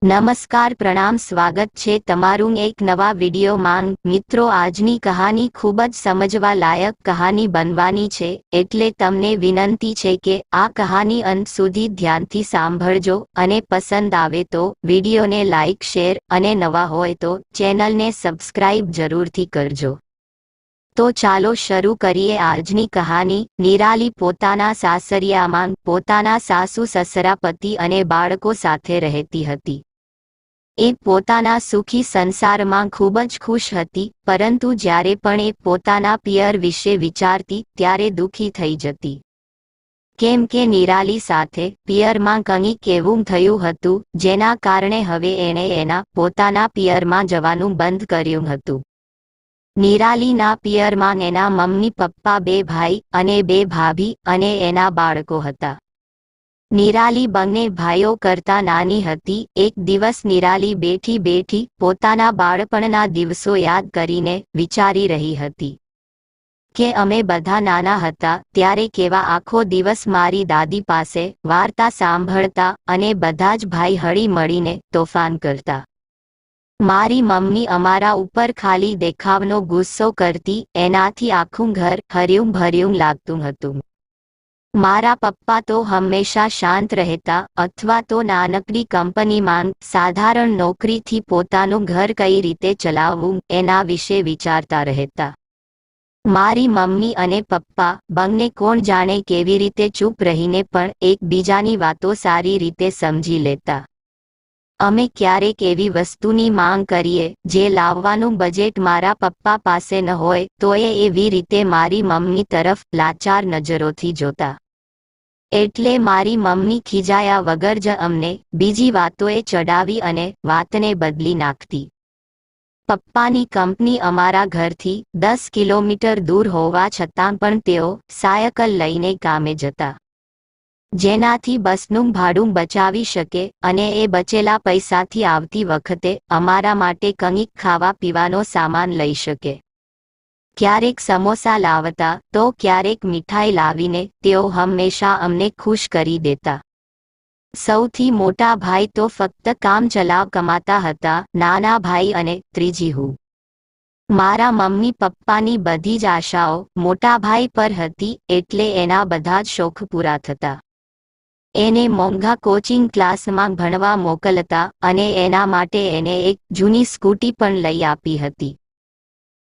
નમસ્કાર પ્રણામ સ્વાગત છે તમારું એક નવા વિડીયોમાં। મિત્રો આજની કહાની ખૂબ જ સમજવા લાયક કહાની બનવાની છે એટલે તમને વિનંતી છે કે આ કહાની અંત સુધી ધ્યાનથી સાંભળજો અને પસંદ આવે તો વિડીયોને લાઈક શેર અને નવા હોય તો ચેનલને સબસ્ક્રાઇબ જરૂરથી કરજો। તો ચાલો શરૂ કરીએ આજની કહાની। નિરાલી પોતાના સાસરિયામાં પોતાના સાસુ સસરા પતિ અને બાળકો સાથે રહેતી હતી। એ પોતાના સુખી સંસારમાં ખૂબ જ ખુશ હતી, પરંતુ જ્યારે પણ એ પોતાના પિયર વિશે વિચારતી ત્યારે દુઃખી થઈ જતી। કેમ કે નિરાલી સાથે પિયરમાં કંઈક એવું થયું હતું જેના કારણે હવે એણે એના પોતાના પિયરમાં જવાનું બંધ કર્યું હતું। નિરાલીના પિયરમાં એના મમ્મી પપ્પા, 2 ભાઈ અને 2 ભાભી અને એના બાળકો હતા। નિરાલી બંને ભાઈઓ કરતાં નાની હતી। એક દિવસ નિરાલી બેઠી બેઠી પોતાના બાળપણના દિવસો યાદ કરીને વિચારી રહી હતી કે અમે બધા નાના હતા ત્યારે કેવા આખો દિવસ મારી દાદી પાસે વાર્તા સાંભળતા અને બધા જ ભાઈ હળી મળીને તોફાન કરતા। મારી મમ્મી અમારા ઉપર ખાલી દેખાવનો ગુસ્સો કરતી, એનાથી આખું ઘર હર્યું ભર્યું લાગતું હતું। મારા પપ્પા તો હંમેશા શાંત રહેતા અથવા તો નાનકડી કંપનીમાં સાધારણ નોકરીથી પોતાનું ઘર કઈ રીતે ચલાવવું એના વિશે વિચારતા રહેતા। મારી મમ્મી અને પપ્પા બંને કોણ જાણે કેવી રીતે ચૂપ રહીને પણ એકબીજાની વાતો સારી રીતે સમજી લેતા। અમે ક્યારેક એવી વસ્તુની માંગ કરીએ જે લાવવાનું બજેટ મારા પપ્પા પાસે ન હોય તો એ એવી રીતે મારી મમ્મી તરફ લાચાર નજરોથી જોતા। એટલે મારી મમ્મી ખીજાયા વગર જ અમને બીજી વાતોએ ચડાવી અને વાતને બદલી નાખતી। પપ્પાની કંપની અમારા ઘરથી 10 કિલોમીટર દૂર હોવા છતાં પણ તેઓ સાયકલ લઈને કામે જતા, જેનાથી બસનું ભાડું બચાવી શકે અને એ બચેલા પૈસાથી આવતી વખતે અમારા માટે કંઈક ખાવા પીવાનો સામાન લઈ શકે। ક્યારેક સમોસા લાવતા તો ક્યારેક મીઠાઈ લાવીને તેઓ હંમેશા અમને ખુશ કરી દેતા। સૌથી મોટા ભાઈ તો ફક્ત કામચલાઉ કમાતા હતા, નાના ભાઈ અને ત્રીજી હું। મારા મમ્મી પપ્પાની બધી જ આશાઓ મોટા ભાઈ પર હતી એટલે એના બધા જ શોખ પૂરા થતા। એને મોંઘા કોચિંગ ક્લાસમાં ભણવા મોકલતા અને એના માટે એને એક જૂની સ્કૂટી પણ લઈ આપી હતી।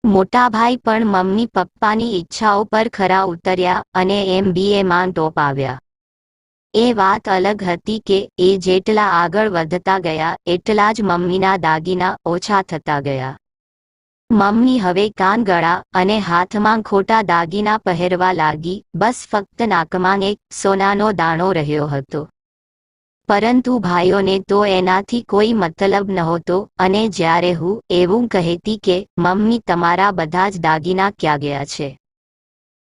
મોટા ભાઈ પણ મમ્મી પપ્પાની ઈચ્છાઓ પર ખરા ઉતર્યા અને MBAમાં ટોપ આવ્યા। એ વાત અલગ હતી કે એ જેટલા આગળ વધતા ગયા એટલા જ મમ્મીના દાગીના ઓછા થતા ગયા। મમ્મી હવે કાનગળા અને હાથમાં ખોટા દાગીના પહેરવા લાગી, બસ ફક્ત નાકમાં એક સોનાનો દાણો રહ્યો હતો। પરંતુ ભાઈઓને તો એનાથી કોઈ મતલબ નહોતો અને જ્યારે હું એવું કહેતી કે મમ્મી તમારા બધા જ દાગીના ક્યાં ગયા છે,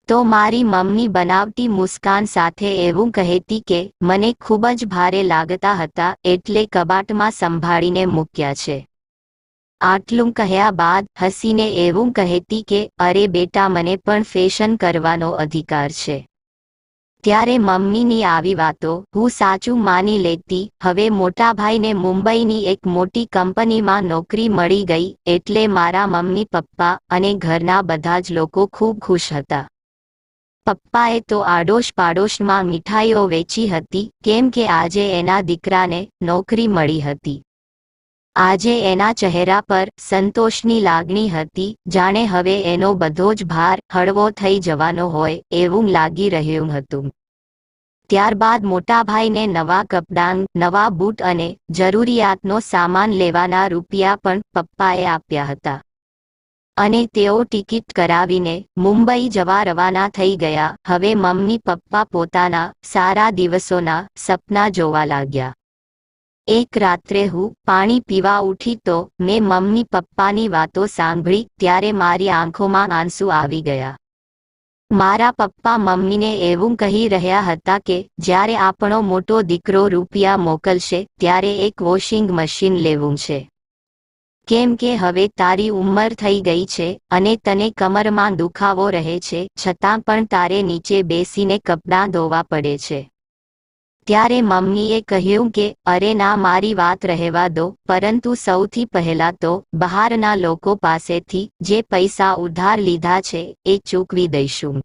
તો મારી મમ્મી બનાવટી મુસ્કાન સાથે એવું કહેતી કે મને ખૂબ જ ભારે લાગતા હતા એટલે કબાટમાં સંભાળીને મૂક્યા છે। આટલું કહ્યા બાદ હસીને એવું કહેતી કે અરે બેટા, મને પણ ફેશન કરવાનો અધિકાર છે। ત્યારે મમ્મીની આવી વાતો હું સાચું માની લેતી। હવે મોટા ભાઈને મુંબઈની એક મોટી કંપનીમાં નોકરી મળી ગઈ એટલે મારા મમ્મી પપ્પા અને ઘરના બધા જ લોકો ખૂબ ખુશ હતા। પપ્પાએ તો આડોશ પાડોશમાં મીઠાઈઓ વેચી હતી કેમ કે આજે એના દીકરાને નોકરી મળી હતી। આજે એના ચહેરા પર સંતોષની લાગણી હતી, જાણે હવે એનો બધો જ ભાર હળવો થઈ જવાનો હોય એવું લાગી રહ્યું હતું। ત્યારબાદ મોટા ભાઈને નવા કપડાં, નવા બૂટ અને જરૂરિયાતનો સામાન લેવાના રૂપિયા પણ પપ્પાએ આપ્યા હતા અને તેઓ ટિકિટ કરાવીને મુંબઈ જવા રવાના થઈ ગયા। હવે મમ્મી પપ્પા પોતાના સારા દિવસોના સપના જોવા લાગ્યા। એક રાત્રે હું પાણી પીવા ઉઠી તો મેં મમ્મી પપ્પાની વાતો સાંભળી ત્યારે મારી આંખોમાં આંસુ આવી ગયા। મારા પપ્પા મમ્મીને એવું કહી રહ્યા હતા કે જ્યારે આપણો મોટો દીકરો રૂપિયા મોકલશે ત્યારે એક વોશિંગ મશીન લેવું છે, કેમ કે હવે તારી ઉંમર થઈ ગઈ છે અને તને કમરમાં દુખાવો રહે છે છતાં પણ તારે નીચે બેસીને કપડાં ધોવા પડે છે। ત્યારે મમ્મીએ કહ્યું કે અરે ના, મારી વાત રહેવા દો, પરંતુ સૌથી પહેલા તો બહારના લોકો પાસેથી જે પૈસા ઉધાર લીધા છે એ ચૂકવી દઈશું.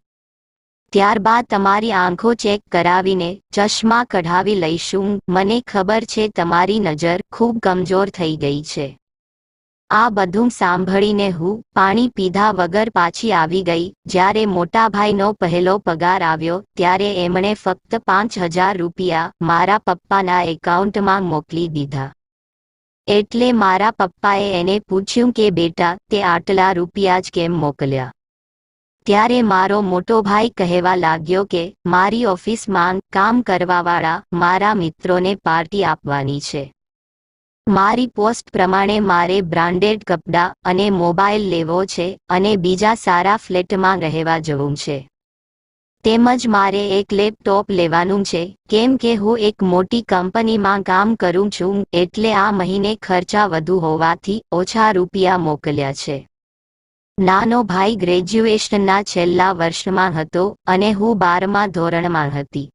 ત્યારબાદ તમારી આંખો ચેક કરાવીને ચશ્મા કઢાવી લઈશું. મને ખબર છે તમારી નજર ખૂબ કમજોર થઈ ગઈ છે. આ બધું સાંભળીને હું પાણી પીધા વગર પાછી આવી ગઈ. જ્યારે મોટાભાઈનો પહેલો પગાર આવ્યો ત્યારે એમણે ફક્ત 5,000 રૂપિયા મારા પપ્પાના એકાઉન્ટમાં મોકલી દીધા. એટલે મારા પપ્પાએ એને પૂછ્યું કે બેટા, તે આટલા રૂપિયા જ કેમ મોકલ્યા? ત્યારે મારો મોટો ભાઈ કહેવા લાગ્યો કે મારી ઓફિસમાં કામ કરવાવાળા મારા મિત્રોને પાર્ટી આપવાની છે. મારી પોસ્ટ પ્રમાણે મારે બ્રાન્ડેડ કપડાં અને મોબાઈલ લેવો છે અને બીજા સારા ફ્લેટમાં રહેવા જવું છે. તેમજ મારે એક લેપટોપ લેવાનું છે, કેમ કે હું એક મોટી કંપનીમાં કામ કરું છું, એટલે આ મહિને ખર્ચા વધુ હોવાથી ઓછા રૂપિયા મોકલ્યા છે. નાનો ભાઈ ગ્રેજ્યુએશનના છેલ્લા વર્ષમાં હતો અને હું 12મા ધોરણમાં હતી.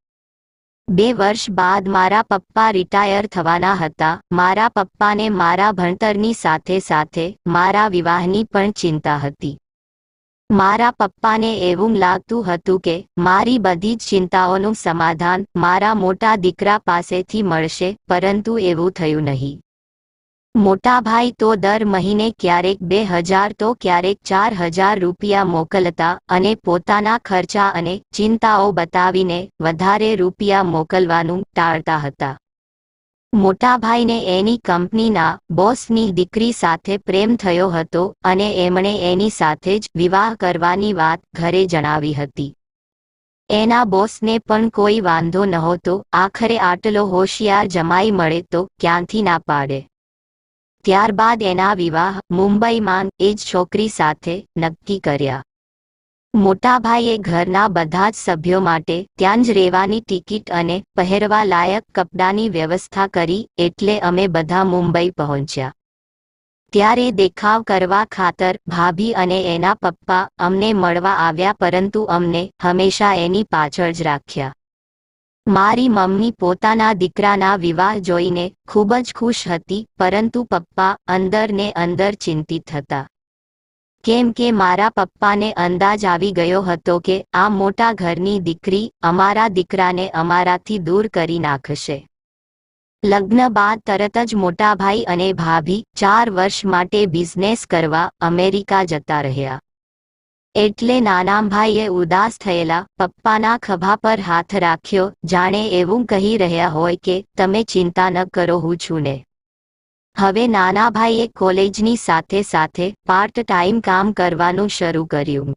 2 વર્ષ બાદ મારા પપ્પા રિટાયર થવાના હતા. મારા પપ્પાને મારા ભણતરની સાથે સાથે મારા વિવાહની પણ ચિંતા હતી. મારા પપ્પાને એવું લાગતું હતું કે મારી બધી જ ચિંતાઓનું સમાધાન મારા મોટા દીકરા પાસેથી મળશે, પરંતુ એવું થયું નહીં. મોટા ભાઈ તો દર મહિને ક્યારેક 2,000 તો ક્યારેક 4,000 રૂપિયા મોકલતા અને પોતાના ખર્ચા અને ચિંતાઓ બતાવીને વધારે રૂપિયા મોકલવાનું ટાળતા હતા. મોટા ભાઈને એની કંપનીના બોસની દીકરી સાથે પ્રેમ થયો હતો અને એમણે એની સાથે જ વિવાહ કરવાની વાત ઘરે જણાવી હતી. એના બોસને પણ કોઈ વાંધો નહોતો. આખરે આટલો હોશિયાર જમાઈ મળે તો ક્યાંથી ના પાડે. ત્યારબાદ એના વિવાહ મુંબઈમાં એ જ છોકરી સાથે નક્કી કર્યા. મોટાભાઈએ ઘરના બધા જ સભ્યો માટે ત્યાં જ રહેવાની ટિકિટ અને પહેરવા લાયક કપડાની વ્યવસ્થા કરી, એટલે અમે બધા મુંબઈ પહોંચ્યા. ત્યારે દેખાવ કરવા ખાતર ભાભી અને એના પપ્પા અમને મળવા આવ્યા, પરંતુ અમને હંમેશા એની પાછળ જ રાખ્યા. મારી મમ્મી પોતાના દીકરાના વિવાહ જોઈને ખૂબ જ ખુશ હતી, પરંતુ પપ્પા અંદર ને અંદર ચિંતિત હતા. કેમ કે મારા પપ્પાને અંદાજ આવી ગયો હતો કે આ મોટા ઘરની દીકરી અમારા દીકરાને અમારાથી દૂર કરી નાખશે. લગ્ન બાદ તરત જ મોટાભાઈ અને ભાભી 4 વર્ષ માટે બિઝનેસ કરવા અમેરિકા જતા રહ્યા. એટલે નાના ભાઈએ ઉદાસ થયેલા પપ્પાના ખભા પર હાથ રાખ્યો, જાણે એવું કહી રહ્યા હોય કે તમે ચિંતા ન કરો, હું છું ને. હવે નાના ભાઈએ કોલેજની સાથે સાથે પાર્ટ ટાઈમ કામ કરવાનું શરૂ કર્યું.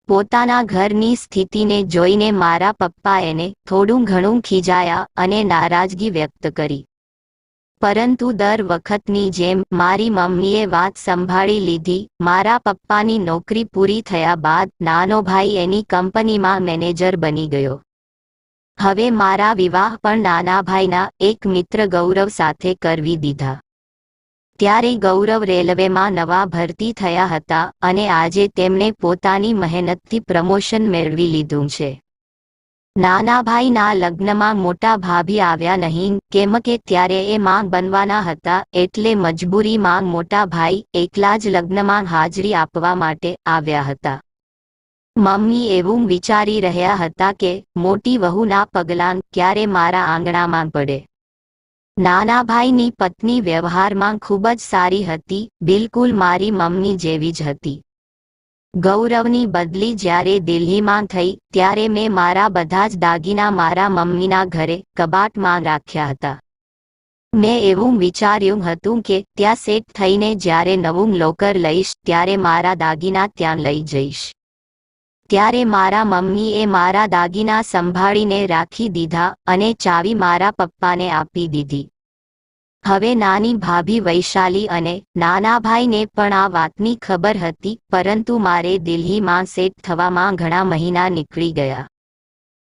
પોતાના ઘરની સ્થિતિને જોઈને મારા પપ્પા એને થોડું ઘણું ખીજાયા અને નારાજગી વ્યક્ત કરી. પરંતુ દર વખતની જેમ મારી મમ્મીએ વાત સંભાળી લીધી. મારા પપ્પાની નોકરી પૂરી થયા બાદ નાનો ભાઈ એની કંપનીમાં મેનેજર બની ગયો. હવે મારા વિવાહ પણ નાના ભાઈના એક મિત્ર ગૌરવ સાથે કરવી દીધા. ત્યારે ગૌરવ રેલવેમાં નવા ભરતી થયા હતા અને આજે તેમણે પોતાની મહેનતથી પ્રમોશન મેળવી લીધું છે. નાના ભાઈના લગ્નમાં મોટા ભાભી આવ્યા નહીં, કેમ કે ત્યારે એ માં બનવાના હતા, એટલે મજબૂરીમાં મોટા ભાઈ એકલા જ લગ્નમાં હાજરી આપવા માટે આવ્યા હતા. મમ્મી એવું વિચારી રહ્યા હતા કે મોટી વહુના પગલાં ક્યારે મારા આંગણામાં પડે. નાના ભાઈની પત્ની વ્યવહારમાં ખૂબ જ સારી હતી, બિલકુલ મારી મમ્મી જેવી જ હતી. ગૌરવની બદલી જ્યારે દિલ્હીમાં થઈ ત્યારે મેં મારા બધા જ દાગીના મારા મમ્મીના ઘરે કબાટમાં રાખ્યા હતા. મેં એવું વિચાર્યું હતું કે ત્યાં સેટ થઈને જ્યારે નવું લોકર લઈશ ત્યારે મારા દાગીના ત્યાં લઈ જઈશ. ત્યારે મારા મમ્મીએ મારા દાગીના સંભાળીને રાખી દીધા અને ચાવી મારા પપ્પાને આપી દીધી. હવે નાની ભાભી વૈશાલી અને નાના ભાઈને પણ આ વાતની ખબર હતી, પરંતુ મારે દિલ્હીમાં સેટ થવામાં ઘણા મહિના નીકળી ગયા.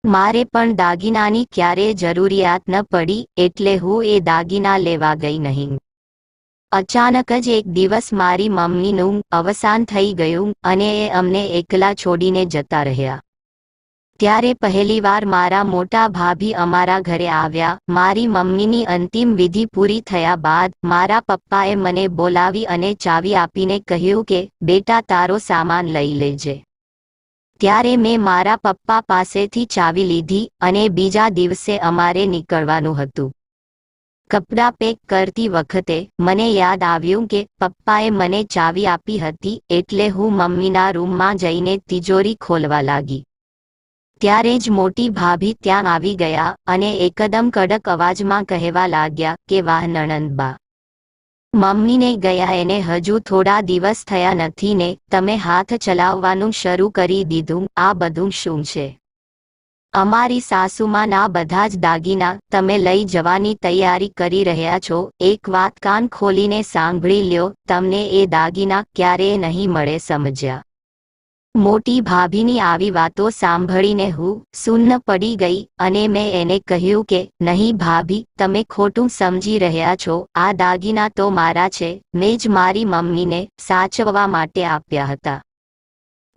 મારે પણ દાગીનાની ક્યારેય જરૂરિયાત ન પડી, એટલે હું એ દાગીના લેવા ગઈ નહીં. અચાનક જ એક દિવસ મારી મમ્મીનું અવસાન થઈ ગયું અને એ અમને એકલા છોડીને જતા રહ્યા. ત્યારે પહેલીવાર મારા મોટા ભાભી અમારા ઘરે આવ્યા. મારી મમ્મીની અંતિમ વિધિ પૂરી થયા બાદ મારા પપ્પાએ મને બોલાવી અને ચાવી આપીને કહ્યું કે બેટા તારો સામાન લઈ લેજે. ત્યારે મેં મારા પપ્પા પાસેથી ચાવી લીધી અને બીજા દિવસે અમારે નીકળવાનું હતું. કપડાં પેક કરતી વખતે મને યાદ આવ્યું કે પપ્પાએ મને ચાવી આપી હતી, એટલે હું મમ્મીના રૂમમાં જઈને તિજોરી ખોલવા લાગી. ત્યારે જ મોટી ભાભી ત્યાં આવી ગયા અને એકદમ કડક અવાજમાં કહેવા લાગ્યા કે વાહ નણંદબા, મમ્મીને ગયા એને હજુ થોડા દિવસ થયા નથી ને તમે હાથ ચલાવવાનું શરૂ કરી દીધું. આ બધું શું છે? અમારી સાસુમાના બધા જ દાગીના તમે લઈ જવાની તૈયારી કરી રહ્યા છો. એક વાત કાન ખોલીને સાંભળી લ્યો, તમને એ દાગીના ક્યારેય નહીં મળે, સમજ્યા? મોટી ભાભીની આવી વાતો સાંભળીને હું સુન્ન પડી ગઈ અને મેં એને કહ્યું કે નહીં ભાભી, તમે ખોટું સમજી રહ્યા છો. આ દાગીના તો મારા છે, મેં જ મારી મમ્મીને સાચવવા માટે આપ્યા હતા.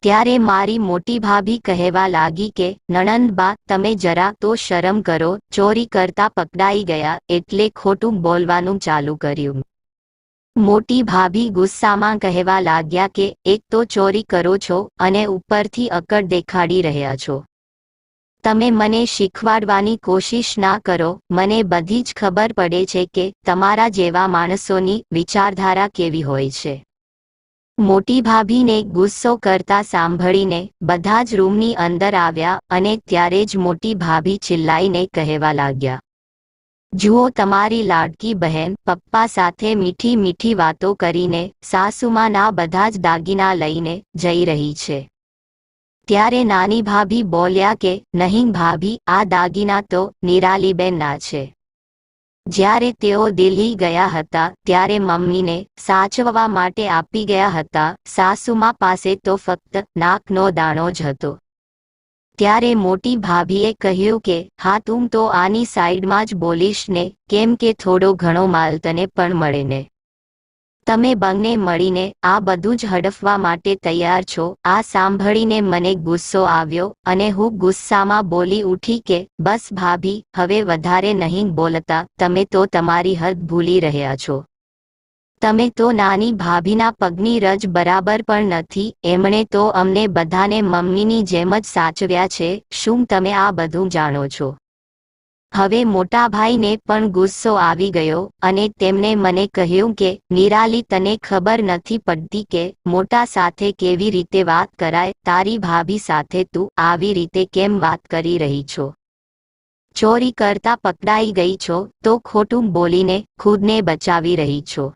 ત્યારે મારી મોટી ભાભી કહેવા લાગી કે નણંદબા, તમે જરા તો શરમ કરો, ચોરી કરતા પકડાઈ ગયા એટલે ખોટું બોલવાનું ચાલુ કર્યું. મોટી ભાભી ગુસ્સામાં કહેવા લાગ્યા કે એક તો ચોરી કરો છો અને ઉપરથી અકડ દેખાડી રહ્યા છો. તમે મને શીખવાડવાની કોશિશ ના કરો. મને બધી જ ખબર પડે છે કે તમારા જેવા માણસોની વિચારધારા કેવી હોય છે. મોટી ભાભીને ગુસ્સો કરતા સાંભળીને બધા જ રૂમની અંદર આવ્યા અને ત્યારે જ મોટી ભાભી ચિલ્લાઈને કહેવા લાગ્યા, જુઓ તમારી લાડકી બહેન પપ્પા સાથે મીઠી મીઠી વાતો કરીને સાસુમાના બધા જ દાગીના લઈને જઈ રહી છે. ત્યારે નાની ભાભી બોલ્યા કે નહીં ભાભી, આ દાગીના તો નિરાલીબેનના છે. જ્યારે તેઓ દિલ્હી ગયા હતા ત્યારે મમ્મીને સાચવવા માટે આપી ગયા હતા. સાસુમા પાસે તો ફક્ત નાકનો દાણો જ હતો. ત્યારે મોટી ભાભીએ કહ્યું કે હા, તું તો આની સાઈડમાં જ બોલીશ ને, કેમ કે થોડો ઘણો માલ તને પણ મળે ને. તમે બંને મળીને આ બધું જ હડફવા માટે તૈયાર છો. આ સાંભળીને મને ગુસ્સો આવ્યો અને હું ગુસ્સામાં બોલી ઉઠી કે બસ ભાભી, હવે વધારે નહીં બોલતા. તમે તો તમારી હદ ભૂલી રહ્યા છો. તમે તો નાની ભાભીના પગની રજ બરાબર પણ નથી. એમણે તો અમને બધાને મમ્મીની જેમ જ સાચવ્યા છે. શું તમે આ બધું જાણો છો? હવે મોટા ભાઈને પણ ગુસ્સો આવી ગયો અને તેમણે મને કહ્યું કે નિરાલી, તને ખબર નથી પડતી કે મોટા સાથે કેવી રીતે વાત કરાય? તારી ભાભી સાથે તું આવી રીતે કેમ વાત કરી રહી છો? ચોરી કરતા પકડાઈ ગઈ છો તો ખોટું બોલીને ખુદને બચાવી રહી છો.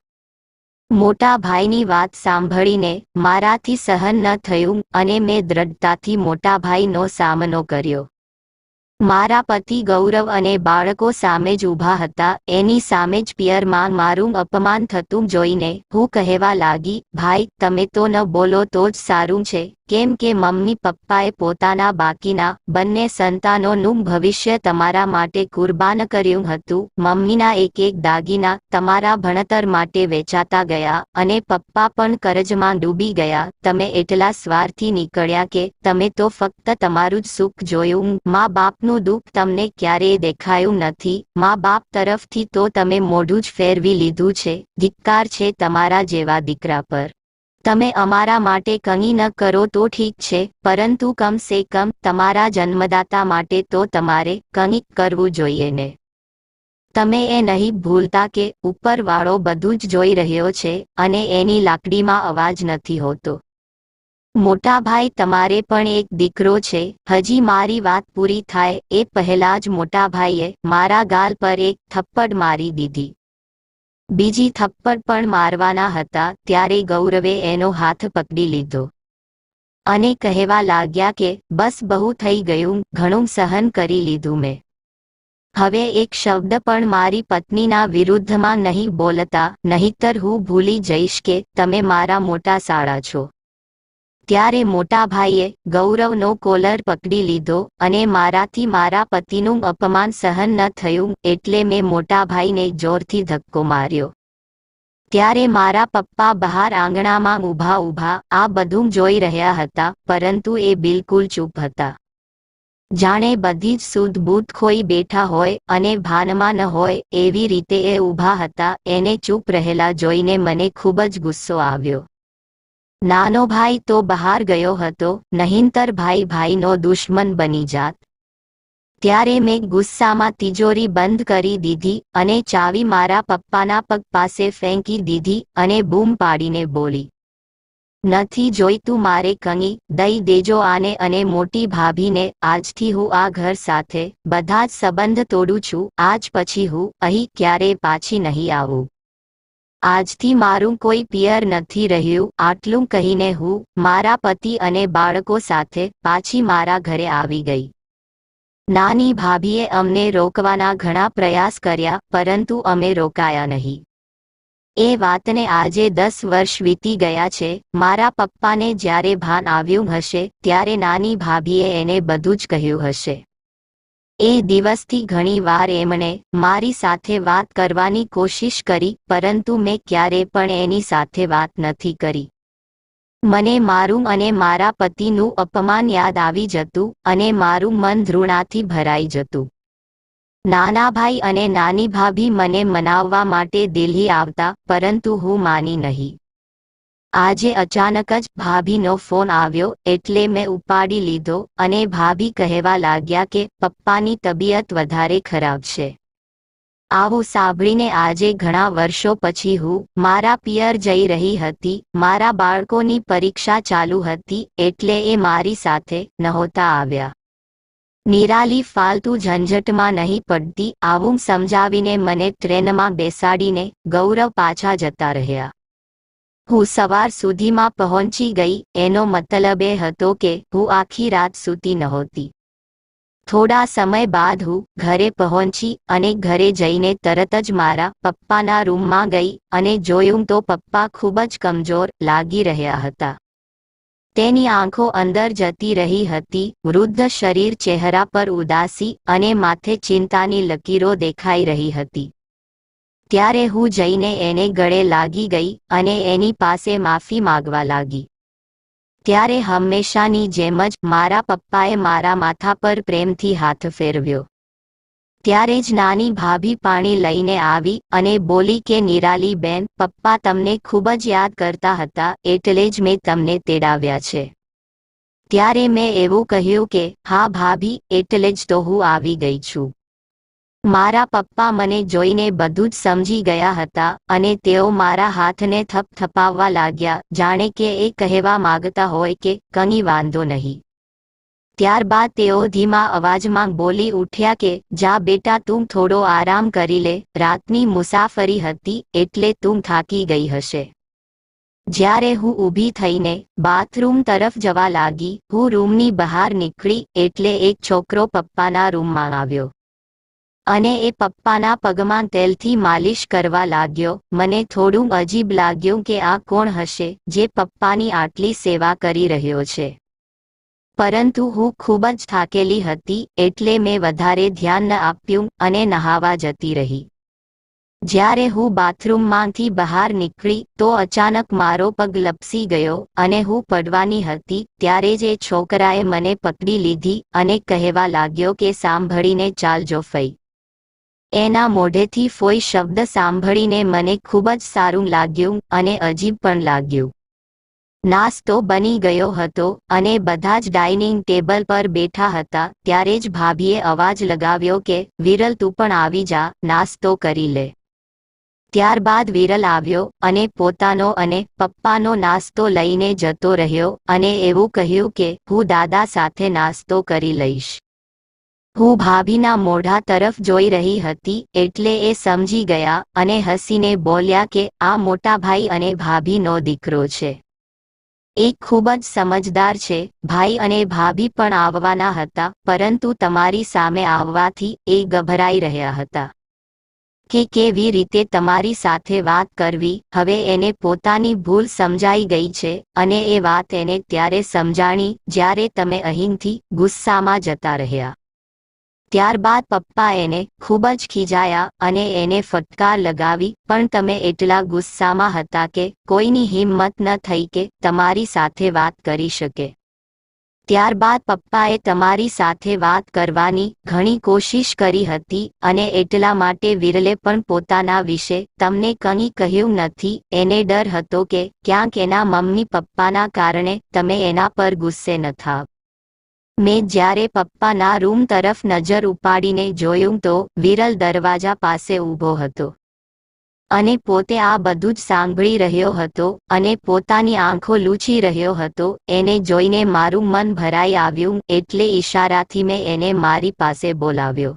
મોટા ભાઈની વાત સાંભળીને મારાથી સહન ન થયું અને મેં દ્રઢતાથી મોટા ભાઈનો સામનો કર્યો. મારા પતિ ગૌરવ અને બાળકો સામે જ ઊભા હતા. એની સામે જ પિયરમાં મારું અપમાન થતું જોઈને હું કહેવા લાગી, ભાઈ, તમે તો ન બોલો તો જ સારું છે, કેમ કે મમ્મી પપ્પાએ પોતાના બાકીના બંને સંતાનોનું ભવિષ્ય તમારા માટે કુરબાન કર્યું હતું. મમ્મીના એક એક દાગીના તમારા ભણતર માટે વેચાતા ગયા અને પપ્પા પણ કરજમાં ડૂબી ગયા. તમે એટલા સ્વાર્થી નીકળ્યા કે તમે તો ફક્ત તમારું જ સુખ જોયું. મા બાપનું દુઃખ તમને ક્યારેય દેખાયું નથી. મા બાપ તરફથી તો તમે મોઢું જ ફેરવી લીધું છે. ધિક્કાર છે તમારા જેવા દીકરા પર. તમે અમારા માટે કંઈ ન કરો તો ઠીક છે, પરંતુ કમ સે કમ તમારા જન્મદાતા માટે તો તમારે કંઈક કરવું જોઈએ ને. તમે એ નહીં ભૂલતા કે ઉપરવાળો બધું જ જોઈ રહ્યો છે અને એની લાકડીમાં અવાજ નથી હોતો. મોટા ભાઈ, તમારે પણ એક દીકરો છે. હજી મારી વાત પૂરી થાય એ પહેલા જ મોટા ભાઈએ મારા ગાલ પર એક થપ્પડ મારી દીધી. બીજી થપ્પડ પણ મારવાના હતા ત્યારે ગૌરવે એનો હાથ પકડી લીધો અને કહેવા લાગ્યા કે બસ, બહુ થઈ ગયું, ઘણું સહન કરી લીધું મેં. હવે એક શબ્દ પણ મારી પત્નીના વિરુદ્ધમાં નહીં બોલતા, નહીંતર હું ભૂલી જઈશ કે તમે મારા મોટા સાળા છો. ત્યારે મોટા ભાઈએ ગૌરવનો કોલર પકડી લીધો અને મારાથી મારા પતિનું અપમાન સહન ન થયું એટલે મેં મોટા ભાઈને જોરથી ધક્કો માર્યો. ત્યારે મારા પપ્પા બહાર આંગણામાં ઊભા ઊભા આ બધું જોઈ રહ્યા હતા, પરંતુ એ બિલકુલ ચૂપ હતા. જાણે બધી જ શુદ્ધ બુદ્ધ ખોઈ બેઠા હોય અને ભાનમાં ન હોય એવી રીતે એ ઊભા હતા. એને ચૂપ રહેલા જોઈને મને ખૂબ જ ગુસ્સો આવ્યો. નાનો ભાઈ તો બહાર ગયો હતો, નહીંતર ભાઈ ભાઈનો દુશ્મન બની જાત. ત્યારે મેં ગુસ્સામાં તિજોરી બંધ કરી દીધી અને ચાવી મારા પપ્પાના પગ પાસે ફેંકી દીધી અને બૂમ પાડીને બોલી, નથી જોઈતું મારે કંઈ, દઈ દેજો આને અને મોટી ભાભીને. આજથી હું આ ઘર સાથે બધા જ સંબંધ તોડું છું. આજ પછી હું અહીં ક્યારેય પાછી નહીં આવું. આજથી મારું કોઈ પિયર નથી રહ્યું. આટલું કહીને હું મારા પતિ અને બાળકો સાથે પાછી મારા ઘરે આવી ગઈ. નાની ભાભીએ અમને રોકવાના ઘણા પ્રયાસ કર્યા, પરંતુ અમે રોકાયા નહીં. એ વાતને આજે 10 વર્ષ વીતી ગયા છે. મારા પપ્પાને જ્યારે ભાન આવ્યું હશે ત્યારે નાની ભાભીએ એને બધું જ કહ્યું હશે. એ દિવસથી ઘણી વાર એમણે મારી સાથે વાત કરવાની કોશિશ કરી, પરંતુ મેં ક્યારે પણ એની સાથે વાત નથી કરી. મને મારું અને મારા પતિનું અપમાન યાદ આવી જતું અને મારું મન ઘૃણાથી ભરાઈ જતું. નાના ભાઈ અને નાની ભાભી મને મનાવવા માટે દિલ્હી આવતા, પરંતુ હું માની નહીં. આજે અચાનક જ ભાભીનો ફોન આવ્યો એટલે મેં ઉપાડી લીધો અને ભાભી કહેવા લાગ્યા કે પપ્પાની તબિયત વધારે ખરાબ છે. આવું સાંભળીને આજે ઘણા વર્ષો પછી હું મારા પિયર જઈ રહી હતી. મારા બાળકોની પરીક્ષા ચાલુ હતી એટલે એ મારી સાથે નહોતા આવ્યા. નિરાલી ફાલતુ ઝંઝટમાં નહીં પડતી, આવું સમજાવીને મને ટ્રેનમાં બેસાડીને ગૌરવ પાછા જતા રહ્યા. હું સવાર સુધીમાં પહોંચી ગઈ. એનો મતલબ એ હતો કે હું આખી રાત સૂતી નહોતી. થોડા સમય બાદ હું ઘરે પહોંચી અને ઘરે જઈને તરત જ મારા પપ્પાના રૂમમાં ગઈ અને જોયું તો પપ્પા ખૂબ જ કમજોર લાગી રહ્યા હતા. તેની આંખો અંદર જતી રહી હતી. વૃદ્ધ શરીર, ચહેરા પર ઉદાસી અને માથે ચિંતાની લકીરો દેખાઈ રહી હતી. ત્યારે હું જઈને એને ગળે લાગી ગઈ અને એની પાસે માફી માંગવા લાગી. ત્યારે હંમેશાની જેમ જ મારા પપ્પાએ મારા માથા પર પ્રેમથી હાથ ફેરવ્યો. ત્યારે જ નાની ભાભી પાણી લઈને આવી અને બોલી કે નિરાલી બેન, પપ્પા તમને ખૂબ જ યાદ કરતા હતા એટલે જ મેં તમને તેડાવ્યા છે. ત્યારે મેં એવું કહ્યું કે હા ભાભી, એટલે જ તો હું આવી ગઈ છું. મારા પપ્પા મને જોઈને બધું જ સમજી ગયા હતા અને તેઓ મારા હાથને થપથપાવવા લાગ્યા, જાણે કે એ કહેવા માંગતા હોય કે કંઈ વાંધો નહીં. ત્યારબાદ તેઓ ધીમા અવાજમાં બોલી ઉઠ્યા કે જા બેટા, તું થોડો આરામ કરી લે. રાતની મુસાફરી હતી એટલે તું થાકી ગઈ હશે. જ્યારે હું ઊભી થઈને બાથરૂમ તરફ જવા લાગી, હું રૂમની બહાર નીકળી એટલે એક છોકરો પપ્પાના રૂમમાં આવ્યો અને એ પપ્પાના પગમાં તેલથી માલિશ કરવા લાગ્યો. મને થોડું અજીબ લાગ્યું કે આ કોણ હશે જે પપ્પાની આટલી સેવા કરી રહ્યો છે, પરંતુ હું ખૂબ જ થાકેલી હતી એટલે મેં વધારે ધ્યાન ન આપ્યું અને નહાવા જતી રહી. જ્યારે હું બાથરૂમમાંથી બહાર નીકળી તો અચાનક મારો પગ લપસી ગયો અને હું પડવાની હતી. ત્યારે જ એ છોકરાએ મને પકડી લીધી અને કહેવા લાગ્યો કે સાંભળીને ચાલજો ફઈ. એના મોઢેથી ફોઈ શબ્દ સાંભળીને મને ખૂબ જ સારું લાગ્યું અને અજીબ પણ લાગ્યું. નાસ્તો બની ગયો હતો અને બધા જ ડાઇનિંગ ટેબલ પર બેઠા હતા. ત્યારે જ ભાભીએ અવાજ લગાવ્યો કે વિરલ, તું પણ આવી જા, નાસ્તો કરી લે. ત્યારબાદ વિરલ આવ્યો અને પોતાનો અને પપ્પાનો નાસ્તો લઈને જતો રહ્યો અને એવું કહ્યું કે હું દાદા સાથે નાસ્તો કરી લઈશ. હું ભાભીના મોઢા તરફ જોઈ રહી હતી એટલે એ સમજી ગયા અને હસીને બોલ્યા કે આ મોટા ભાઈ અને ભાભીનો દીકરો છે. એ ખૂબ જ સમજદાર છે. ભાઈ અને ભાભી પણ આવવાના હતા, પરંતુ તમારી સામે આવવાથી એ ગભરાઈ રહ્યા હતા કે કેવી રીતે તમારી સાથે વાત કરવી. હવે એને પોતાની ભૂલ સમજાઈ ગઈ છે અને એ વાત એને ત્યારે સમજાણી જ્યારે તમે અહીંથી ગુસ્સામાં જતા રહ્યા. ત્યારબાદ પપ્પા એને ખૂબ જ ખીજાયા અને એને ફટકાર લગાવી, પણ તમે એટલા ગુસ્સામાં હતા કે કોઈની હિંમત ન થઈ કે તમારી સાથે વાત કરી શકે. ત્યારબાદ પપ્પાએ તમારી સાથે વાત કરવાની ઘણી કોશિશ કરી હતી અને એટલા માટે વિરલે પણ પોતાના વિશે તમને કંઈ કહ્યું નથી. એને ડર હતો કે ક્યાંક એના મમ્મી પપ્પાના કારણે તમે એના પર ગુસ્સે ન થાવ. મેં જ્યારે પપ્પાના રૂમ તરફ નજર ઉપાડીને જોયું તો વિરલ દરવાજા પાસે ઊભો હતો અને પોતે આ બધું જ સાંભળી રહ્યો હતો અને પોતાની આંખો લૂછી રહ્યો હતો. એને જોઈને મારું મન ભરાઈ આવ્યું એટલે ઈશારાથી મેં એને મારી પાસે બોલાવ્યો.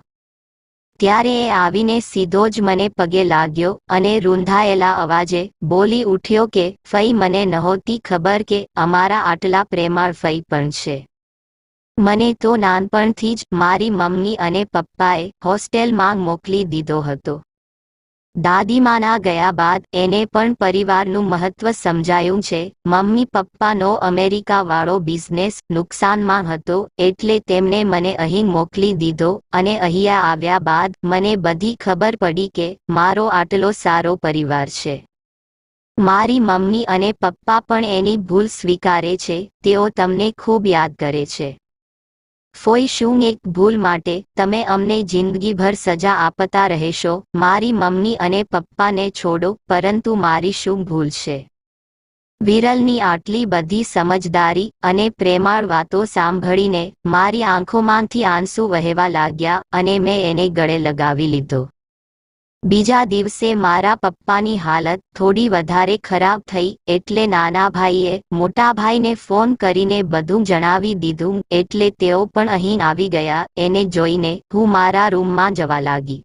ત્યારે એ આવીને સીધો જ મને પગે લાગ્યો અને રૂંધાયેલા અવાજે બોલી ઉઠ્યો કે ફઈ, મને નહોતી ખબર કે અમારા આટલા પ્રેમાળ ફઈ પણ છે. મને તો નાનપણથી જ મારી મમ્મી અને પપ્પાએ હોસ્ટેલમાં મોકલી દીધો હતો. દાદીમાના ગયા બાદ એને પણ પરિવારનું મહત્વ સમજાયું છે. મમ્મી પપ્પાનો અમેરિકાવાળો બિઝનેસ નુકસાનમાં હતો એટલે તેમને મને અહીં મોકલી દીધો અને અહીંયા આવ્યા બાદ મને બધી ખબર પડી કે મારો આટલો સારો પરિવાર છે. મારી મમ્મી અને પપ્પા પણ એની ભૂલ સ્વીકારે છે. તેઓ તમને ખૂબ યાદ કરે છે. ફોઈ, શું એક ભૂલ માટે તમે અમને જિંદગીભર સજા આપતા રહેશો? મારી મમ્મી અને પપ્પાને છોડો, પરંતુ મારી શું ભૂલ છે? વિરલની આટલી બધી સમજદારી અને પ્રેમાળ વાતો સાંભળીને મારી આંખોમાંથી આંસુ વહેવા લાગ્યા અને મેં એને ગળે લગાવી લીધો. બીજા દિવસે મારા પપ્પાની હાલત થોડી વધારે ખરાબ થઈ એટલે નાના ભાઈએ મોટા ભાઈને ફોન કરીને બધું જણાવી દીધું એટલે તેઓ પણ અહીં આવી ગયા. એને જોઈને હું મારા રૂમમાં જવા લાગી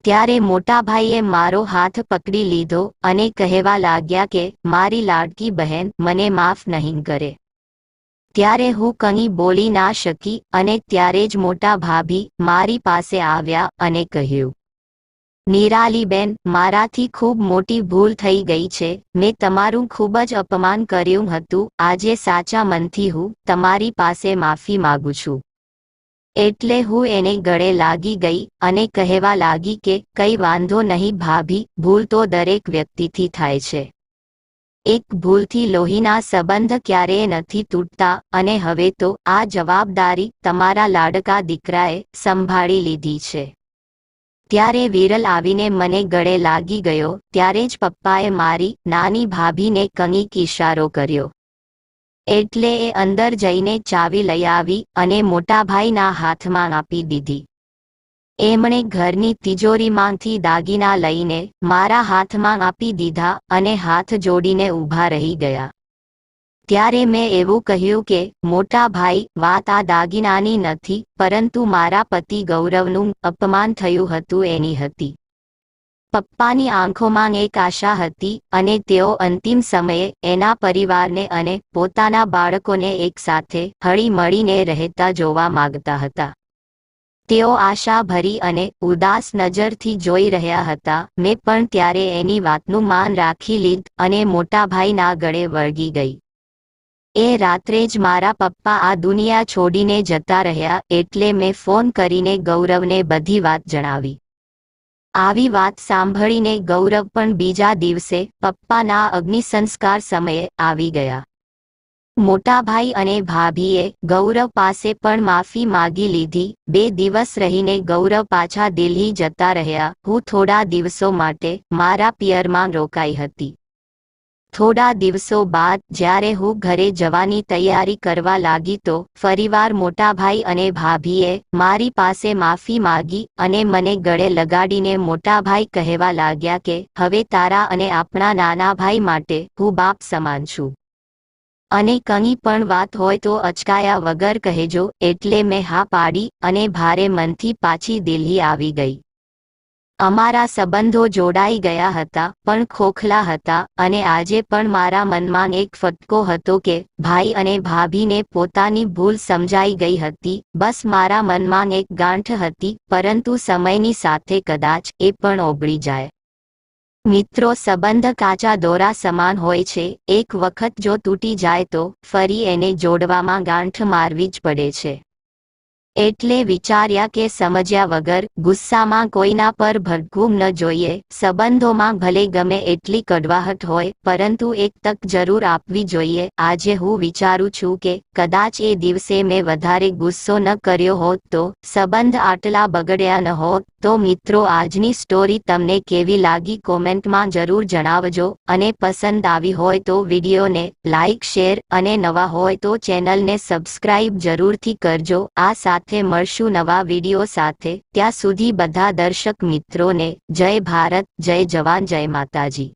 ત્યારે મોટા ભાઈએ મારો હાથ પકડી લીધો અને કહેવા લાગ્યા કે મારી લાડકી બહેન મને માફ નહીં કરે. ત્યારે હું કંઈ બોલી ના શકી અને ત્યારે જ મોટા ભાભી મારી પાસે આવ્યા અને કહ્યું, નિરાલીબેન, મારાથી ખૂબ મોટી ભૂલ થઈ ગઈ છે. મેં તમારું ખૂબ જ અપમાન કર્યું હતું. આજે સાચા મનથી હું તમારી પાસે માફી માંગુ છું. એટલે હું એને ગળે લાગી ગઈ અને કહેવા લાગી કે કંઈ વાંધો નહીં ભાભી, ભૂલ તો દરેક વ્યક્તિથી થાય છે. એક ભૂલથી લોહીના સંબંધ ક્યારેય નથી તૂટતા અને હવે તો આ જવાબદારી તમારા લાડકા દીકરાએ સંભાળી લીધી છે. ત્યારે વિરલ આવીને મને ગળે લાગી ગયો. ત્યારે જ પપ્પાએ મારી નાની ભાભીને કંઈક ઈશારો કર્યો એટલે એ અંદર જઈને ચાવી લઈ આવી અને મોટાભાઈના હાથમાં આપી દીધી. એમણે ઘરની તિજોરીમાંથી દાગીના લઈને મારા હાથમાં આપી દીધા અને હાથ જોડીને ઊભા રહી ગયા. ત્યારે મેં એવું કહ્યું કે મોટા ભાઈ, વાત આ દાગીનાની નથી, પરંતુ મારા પતિ ગૌરવનું અપમાન થયું હતું એની હતી. પપ્પાની આંખોમાં એક આશા હતી અને તેઓ અંતિમ સમયે એના પરિવારને અને પોતાના બાળકોને એકસાથે હળી મળીને રહેતા જોવા માંગતા હતા. તેઓ આશાભરી અને ઉદાસ નજરથી જોઈ રહ્યા હતા. મેં પણ ત્યારે એની વાતનું માન રાખી લીધું અને મોટાભાઈના ગળે વળગી ગઈ. એ રાત્રે જ મારા પપ્પા આ દુનિયા છોડીને જતા રહ્યા એટલે મેં ફોન કરીને ગૌરવને બધી વાત જણાવી. આવી વાત સાંભળીને ગૌરવ પણ બીજા દિવસે પપ્પાના અગ્નિસંસ્કાર સમયે આવી ગયા. મોટાભાઈ અને ભાભીએ ગૌરવ પાસે પણ માફી માગી લીધી. 2 દિવસ રહીને ગૌરવ પાછા દિલ્હી જતા રહ્યા. હું થોડા દિવસો માટે મારા પિયરમાં રોકાઈ હતી. થોડા દિવસો બાદ જ્યારે હું ઘરે જવાની તૈયારી કરવા લાગી તો ફરીવાર મોટાભાઈ અને ભાભીએ મારી પાસે માફી માગી અને મને ગળે લગાડીને મોટાભાઈ કહેવા લાગ્યા કે હવે તારા અને આપણા નાના ભાઈ માટે હું બાપ સમાન છું અને કંઈ પણ વાત હોય તો અચકાયા વગર કહેજો. એટલે મેં હા પાડી અને ભારે મનથી પાછી દિલ્હી આવી ગઈ. અમારા સંબંધો જોડાઈ ગયા હતા પણ ખોખલા હતા અને આજે પણ મારા મનમાં એક ફટકો હતો કે ભાઈ અને ભાભીને પોતાની ભૂલ સમજાઈ ગઈ હતી. બસ મારા મનમાં એક ગાંઠ હતી, પરંતુ સમયની સાથે કદાચ એ પણ ઓગળી જાય. મિત્રો, સંબંધ કાચા દોરા સમાન હોય છે. એક વખત જો તૂટી જાય તો ફરી એને જોડવામાં ગાંઠ મારવી જ પડે છે. એટલે વિચાર્યા કે સમજ્યા વગર ગુસ્સામાં કોઈના પર ભડકવું ન જોઈએ. સંબંધોમાં ભલે ગમે એટલી કડવાહટ હોય પરંતુ એક તક જરૂર આપવી જોઈએ. આજે હું વિચારું છું કે કદાચ એ દિવસે મેં વધારે ગુસ્સો ન કર્યો હોત તો સંબંધ આટલા બગડ્યા ન હોત. તો મિત્રો, આજની સ્ટોરી તમને કેવી લાગી કોમેન્ટમાં જરૂર જણાવજો અને પસંદ આવી હોય તો વિડીયોને લાઇક, શેર અને નવા હોય તો ચેનલને સબસ્ક્રાઇબ જરૂરથી કરજો. આ સાથે મળશું નવા વિડીયો સાથે. ત્યાં સુધી બધા દર્શક મિત્રોને જય ભારત, જય જવાન, જય માતાજી.